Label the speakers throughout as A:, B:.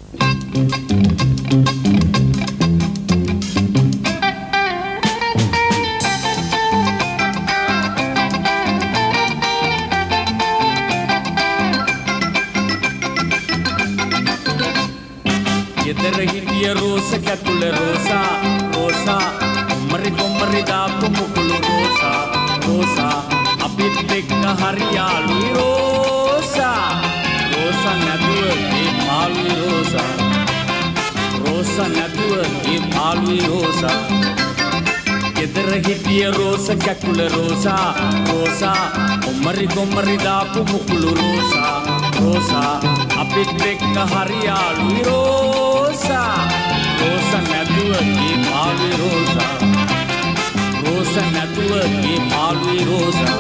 A: ගෙදර හිටිය රෝස කැකුල රෝසා රෝසා කොම්මරි දාපු මුකුළු රෝසා රෝසා අපිත් එක්ක හරියාළුයි රෝසා රෝසා නැතුව මේ පාළුයි රෝසා රෝසා නැතුව මේ පාළුයි රෝසා ගෙදර හිටිය රෝස කැකුල රෝසා රෝසා කොම්මරි දාපු මුකුළු රෝසා රෝසා අපිත් එක්ක හරියාළුයි රෝසා රෝසා නැතුව මේ පාළුයි රෝසා රෝසා නැතුව මේ පාළුයි Rosa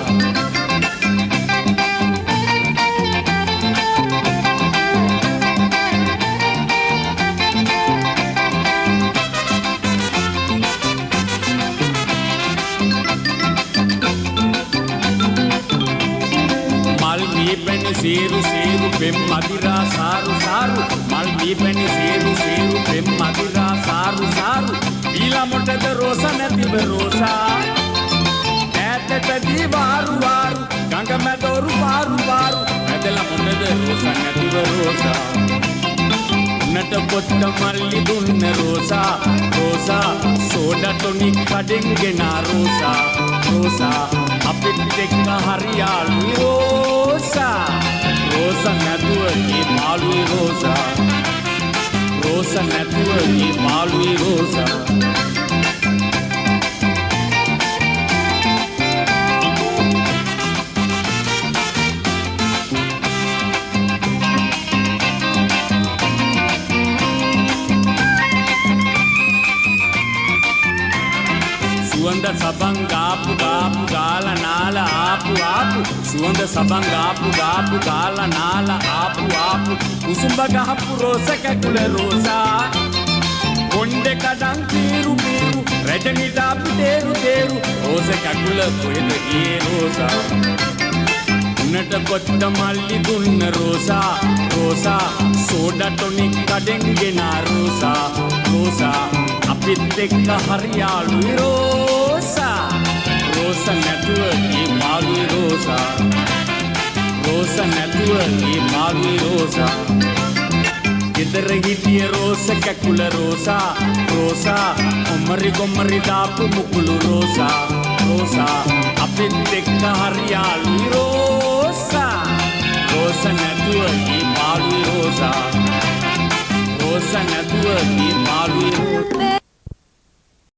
A: Seru seru pem madira saru saru mal dipeni seru seru pem madira saru saru bila motada rosa nathi rosa ඈතට දී varu varu ගඟ මැදොරු varu varu ඇදලා මොටද rosa nathi rosa නට පොත්ත මල්ලි දුන්න rosa rosa සෝඩා ටොනික් කඩෙන් ගෙන rosa rosa අපිත් එක්ක හරියාළුයි rosa rosa නැතුව මේ පාළුයි rosa rosa නැතුව මේ පාළුයි rosa සුවඳ සබන් ගාපු ගාපු ගාලා නාලා ආපු ආපු සුවඳ සබන් ගාපු ගාපු ගාලා නාලා ආපු ආපු කුසුඹ ගහපු රෝස කැකුල රෝසා කොණ්ඩේ කඩන් පීරු පීරු රැටනි දාපු තේරු තේරු රෝස කැකුල කොහෙද ගියේ රෝසා උන්නට පොත්ත මල්ලි දුන්න රෝසා රෝසා සෝඩා ටොනික් කඩෙන් ගෙන රෝසා රෝසා අපිත් එක්ක හරියාළුයි රෝසා රෝසා නැතුව මේ පාළුයි රෝසා රෝසා නැතුව මේ පාළුයි රෝසා ගෙදර හිටිය රෝස කැකුල රෝසා රෝසා කොම්මරි දාපු මුකුළු රෝසා රෝසා අපිත් එක්ක හරියාළුයි රෝසා රෝසා නැතුව මේ පාළුයි රෝසා rosa නැතුව මේ පාළුයි